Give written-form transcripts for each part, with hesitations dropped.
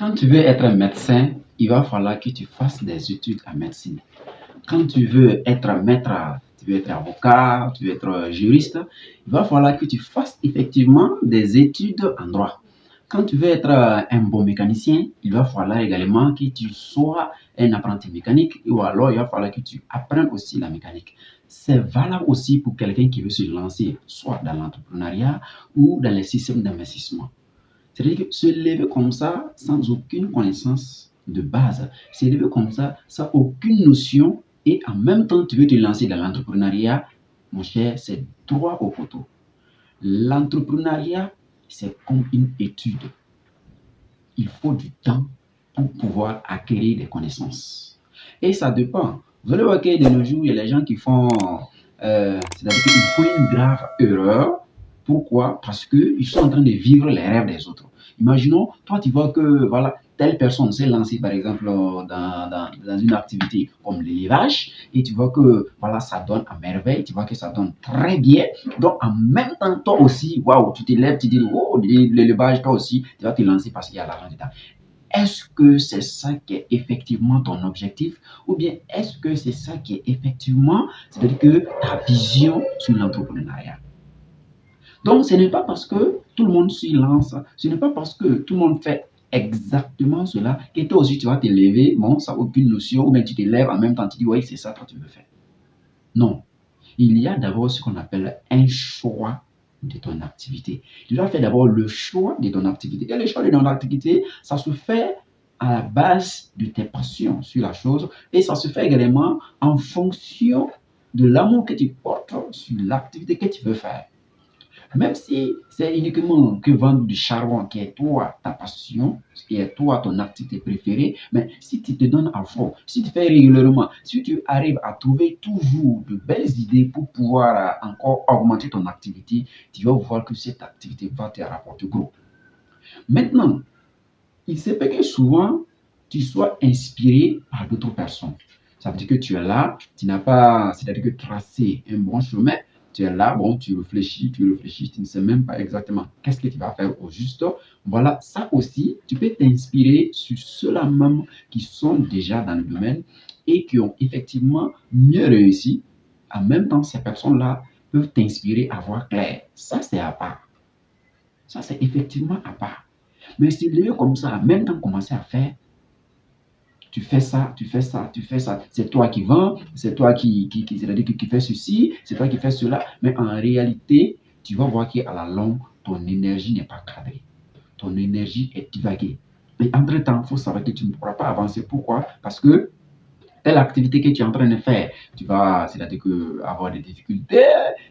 Quand tu veux être médecin, il va falloir que tu fasses des études en médecine. Quand tu veux être maître, tu veux être avocat, tu veux être juriste, il va falloir que tu fasses effectivement des études en droit. Quand tu veux être un bon mécanicien, il va falloir également que tu sois un apprenti mécanique ou alors il va falloir que tu apprennes aussi la mécanique. C'est valable aussi pour quelqu'un qui veut se lancer soit dans l'entrepreneuriat ou dans les systèmes d'investissement. C'est-à-dire que se lever comme ça, sans aucune connaissance de base, se lever comme ça, sans aucune notion, et en même temps, tu veux te lancer dans l'entrepreneuriat, mon cher, c'est droit au poteau. L'entrepreneuriat, c'est comme une étude. Il faut du temps pour pouvoir acquérir des connaissances. Et ça dépend. Vous allez voir que de nos jours, il y a des gens qui font, c'est-à-dire qu'ils font une grave erreur. Pourquoi? Parce qu'ils sont en train de vivre les rêves des autres. Imaginons, toi, tu vois que voilà, telle personne s'est lancée, par exemple, dans une activité comme l'élevage, et tu vois que voilà, ça donne à merveille, tu vois que ça donne très bien. Donc, en même temps, toi aussi, waouh, tu te lèves, tu dis, oh, l'élevage, toi aussi, tu vas te lancer parce qu'il y a l'argent dedans. Est-ce que c'est ça qui est effectivement ton objectif ou bien est-ce que c'est ça qui est effectivement, c'est-à-dire que ta vision sur l'entrepreneuriat? Donc, ce n'est pas parce que tout le monde s'y lance, ce n'est pas parce que tout le monde fait exactement cela que toi aussi tu vas te lever, bon, ça n'a aucune notion, ou bien tu te lèves en même temps, tu dis, oui, c'est ça que tu veux faire. Non. Il y a d'abord ce qu'on appelle un choix de ton activité. Tu dois faire d'abord le choix de ton activité. Et le choix de ton activité, ça se fait à la base de tes passions sur la chose et ça se fait également en fonction de l'amour que tu portes sur l'activité que tu veux faire. Même si c'est uniquement que vendre du charbon qui est toi ta passion, qui est toi ton activité préférée, mais si tu te donnes à fond, si tu fais régulièrement, si tu arrives à trouver toujours de belles idées pour pouvoir encore augmenter ton activité, tu vas voir que cette activité va te rapporter gros. Maintenant, il se peut que souvent tu sois inspiré par d'autres personnes. Ça veut dire que tu es là, tu n'as pas, c'est-à-dire que tracer un bon chemin, tu es là, bon, tu réfléchis, tu ne sais même pas exactement qu'est-ce que tu vas faire au juste. Voilà, ça aussi, tu peux t'inspirer sur ceux-là même qui sont déjà dans le domaine et qui ont effectivement mieux réussi. En même temps, ces personnes-là peuvent t'inspirer à voir clair. Ça, c'est à part. Ça, c'est effectivement à part. Mais si lever comme ça, en même temps commencer à faire, tu fais ça, tu fais ça, tu fais ça. C'est toi qui vends, c'est toi c'est-à-dire qui fais ceci, c'est toi qui fais cela. Mais en réalité, tu vas voir qu'à la longue, ton énergie n'est pas cadrée. Ton énergie est divaguée. Et entre-temps, il faut savoir que tu ne pourras pas avancer. Pourquoi? Parce que telle activité que tu es en train de faire, tu vas, c'est-à-dire que avoir des difficultés,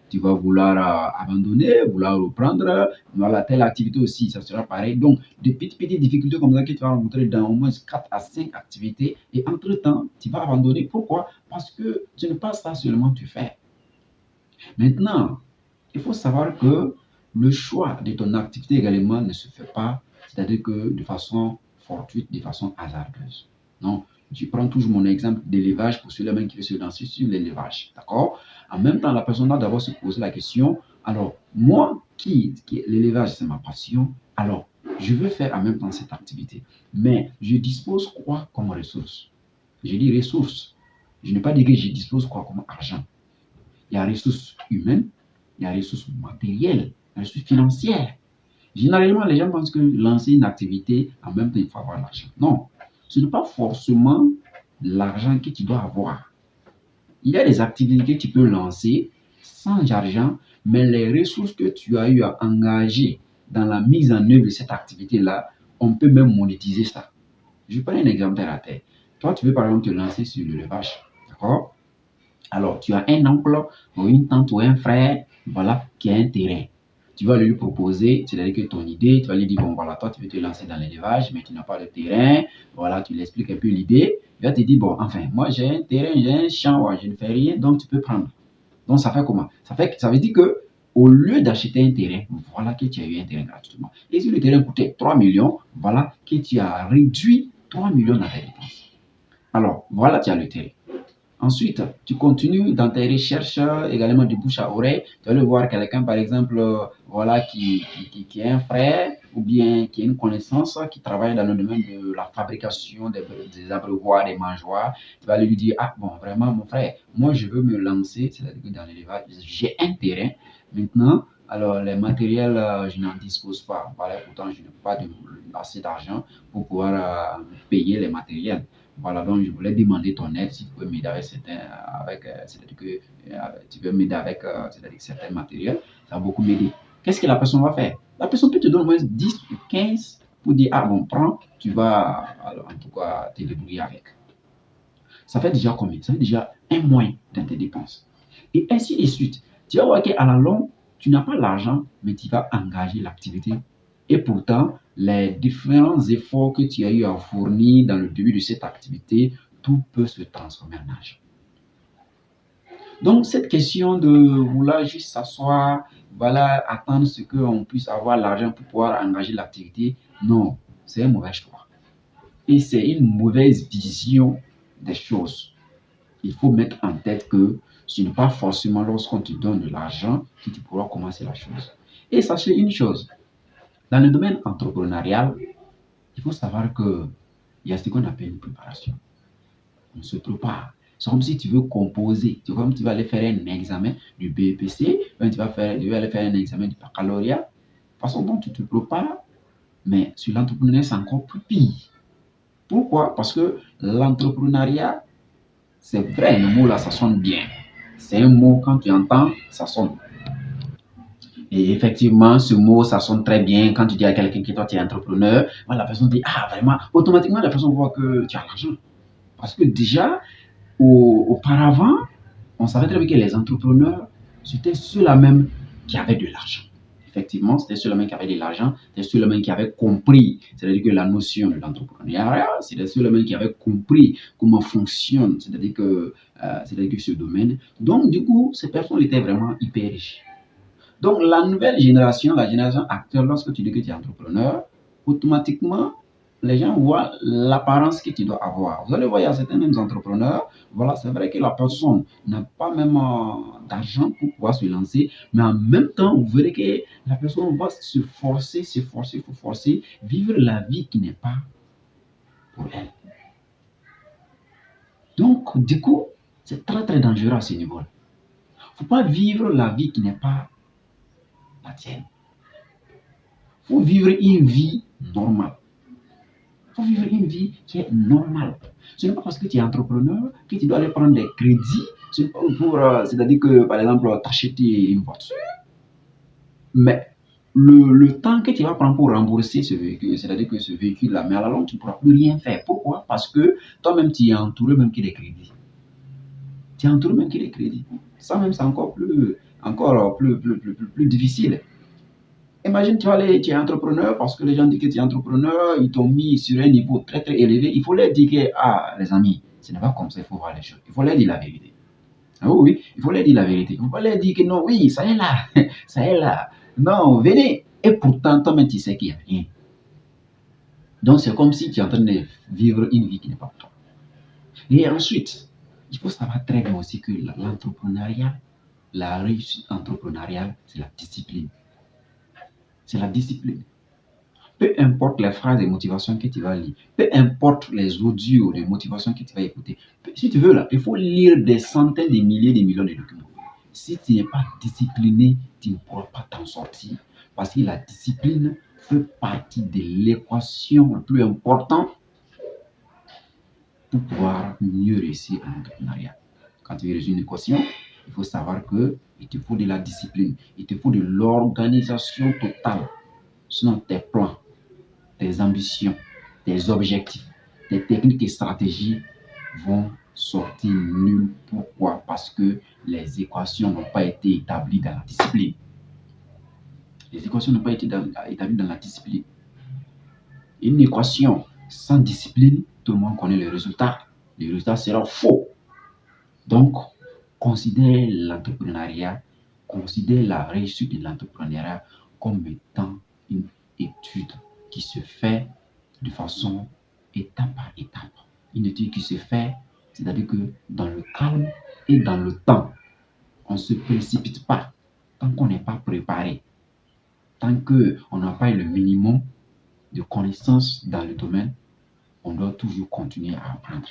tu vas vouloir abandonner, vouloir reprendre. Voilà, telle activité aussi, ça sera pareil. Donc, des petites difficultés comme ça que tu vas rencontrer dans au moins 4 à 5 activités. Et entre-temps, tu vas abandonner. Pourquoi? Parce que ce n'est pas ça seulement que tu fais. Maintenant, il faut savoir que le choix de ton activité également ne se fait pas, c'est-à-dire que de façon fortuite, de façon hasardeuse. Non, je prends toujours mon exemple d'élevage pour ceux-là qui veulent se lancer sur l'élevage. D'accord? En même temps, la personne doit d'abord se poser la question, alors, moi, l'élevage, c'est ma passion, alors, je veux faire en même temps cette activité. Mais je dispose quoi comme ressources? Je dis ressources. Je n'ai pas dit que je dispose quoi comme argent. Il y a les ressources humaines, il y a les ressources matérielles, les ressources financières. Généralement, les gens pensent que lancer une activité, en même temps, il faut avoir l'argent. Non, ce n'est pas forcément l'argent que tu dois avoir. Il y a des activités que tu peux lancer sans argent, mais les ressources que tu as eu à engager dans la mise en œuvre de cette activité-là, on peut même monétiser ça. Je prends un exemple terre à terre. Toi, tu veux par exemple te lancer sur l'élevage, d'accord? Alors, tu as un oncle ou une tante ou un frère, voilà, qui a un terrain. Tu vas lui proposer, c'est-à-dire que ton idée, tu vas lui dire, bon, voilà, toi, tu veux te lancer dans l'élevage, mais tu n'as pas de terrain. Voilà, tu lui expliques un peu l'idée. Il va te dire, bon, enfin, moi, j'ai un terrain, j'ai un champ, ouais, je ne fais rien, donc tu peux prendre. Donc, ça fait comment? Ça veut dire que, au lieu d'acheter un terrain, voilà que tu as eu un terrain gratuitement. Et si le terrain coûtait 3 millions, voilà que tu as réduit 3 millions dans tes dépenses. Alors, voilà, tu as le terrain. Ensuite, tu continues dans tes recherches également de bouche à oreille. Tu vas aller voir quelqu'un, par exemple, voilà, qui a un frère, ou bien qui a une connaissance, qui travaille dans le domaine de la fabrication des abreuvoirs, des mangeoires, tu vas lui dire, ah bon, vraiment, mon frère, moi, je veux me lancer, c'est-à-dire que dans l'élevage, j'ai un terrain. Maintenant, alors, les matériels, je n'en dispose pas. Voilà, pourtant, je n'ai pas assez d'argent pour pouvoir payer les matériels. Voilà, donc je voulais demander ton aide si tu peux m'aider avec c'est-à-dire que tu peux m'aider avec c'est-à-dire certains matériels, ça va beaucoup m'aider. Qu'est-ce que la personne va faire? La personne peut te donner au moins 10 ou 15 pour dire, ah bon, prends, tu vas alors, en tout cas te débrouiller avec. Ça fait déjà combien? Ça fait déjà un mois dans tes dépenses. Et ainsi de suite. Tu vas voir qu'à la longue, tu n'as pas l'argent, mais tu vas engager l'activité. Et pourtant, les différents efforts que tu as eu à fournir dans le début de cette activité, tout peut se transformer en argent. Donc, cette question de vouloir juste s'asseoir, voilà, attendre ce qu'on puisse avoir l'argent pour pouvoir engager l'activité, non, c'est un mauvais choix. Et c'est une mauvaise vision des choses. Il faut mettre en tête que ce n'est pas forcément lorsqu'on te donne de l'argent que tu pourras commencer la chose. Et sachez une chose, dans le domaine entrepreneurial, il faut savoir qu'il y a ce qu'on appelle une préparation. On se prépare. C'est comme si tu veux composer. C'est comme si tu vas aller faire un examen du BEPC, tu vas aller faire un examen du baccalauréat. De toute façon dont tu te prépares, mais sur l'entrepreneuriat, c'est encore plus pire. Pourquoi? Parce que l'entrepreneuriat, c'est vrai, le mot là, ça sonne bien. C'est un mot, quand tu entends, ça sonne. Et effectivement, ce mot, ça sonne très bien. Quand tu dis à quelqu'un que toi, tu es entrepreneur, la personne dit, ah, vraiment, automatiquement, la personne voit que tu as l'argent. Parce que déjà, auparavant, on savait très bien que les entrepreneurs, c'était ceux-là même qui avaient de l'argent. Effectivement, c'était ceux-là même qui avaient de l'argent, c'était ceux-là même qui avaient compris, c'est-à-dire que la notion de l'entrepreneuriat, c'était ceux-là même qui avaient compris comment fonctionne, c'est-à-dire que ce domaine. Donc, du coup, ces personnes étaient vraiment hyper riches. Donc, la nouvelle génération, la génération actuelle, lorsque tu dis que tu es entrepreneur, automatiquement, les gens voient l'apparence que tu dois avoir. Vous allez voir, il y a certains mêmes entrepreneurs, voilà, c'est vrai que la personne n'a pas même d'argent pour pouvoir se lancer, mais en même temps, vous verrez que la personne va se forcer, vivre la vie qui n'est pas pour elle. Donc, du coup, c'est très, très dangereux à ce niveau-là. Il ne faut pas vivre la vie qui n'est pas la tienne. Il faut vivre une vie normale. Il faut vivre une vie qui est normale. Ce n'est pas parce que tu es entrepreneur que tu dois aller prendre des crédits c'est-à-dire que, par exemple, t'acheter une voiture, mais le temps que tu vas prendre pour rembourser ce véhicule, c'est-à-dire que ce véhicule-là, mais à la longue, tu ne pourras plus rien faire. Pourquoi? Parce que toi-même, tu es entouré même que des crédits. Tu es entouré même que des crédits. Ça même, c'est encore plus difficile. Imagine, tu es entrepreneur parce que les gens disent que tu es entrepreneur, ils t'ont mis sur un niveau très très élevé. Il faut leur dire que, ah, les amis, ce n'est pas comme ça, il faut voir les choses. Il faut leur dire la vérité. Ah oui, il faut leur dire la vérité. Il ne faut pas leur dire que non, oui, ça est là, ça est là. Non, venez. Et pourtant, toi-même, tu sais qu'il n'y a rien. Donc, c'est comme si tu es en train de vivre une vie qui n'est pas pour toi. Et ensuite, il faut savoir très bien aussi que l'entrepreneuriat, la réussite entrepreneuriale, c'est la discipline. C'est la discipline. Peu importe les phrases de motivation que tu vas lire, peu importe les audios de motivation que tu vas écouter, si tu veux là, il faut lire des centaines, des milliers, des millions de documents. Si tu n'es pas discipliné, tu ne pourras pas t'en sortir. Parce que la discipline fait partie de l'équation la plus importante pour pouvoir mieux réussir en entrepreneuriat. Quand tu veux résoudre une équation, il faut savoir qu'il te faut de la discipline, il te faut de l'organisation totale. Sinon, tes plans, tes ambitions, tes objectifs, tes techniques et stratégies vont sortir nulles. Pourquoi? Parce que les équations n'ont pas été établies dans la discipline. Les équations n'ont pas été établies dans la discipline. Une équation sans discipline, tout le monde connaît le résultat. Le résultat sera faux. Donc, considère l'entrepreneuriat, considère la réussite de l'entrepreneuriat comme étant une étude qui se fait de façon étape par étape. Une étude qui se fait, c'est-à-dire que dans le calme et dans le temps. On ne se précipite pas tant qu'on n'est pas préparé. tant qu'on n'a pas le minimum de connaissances dans le domaine, on doit toujours continuer à apprendre.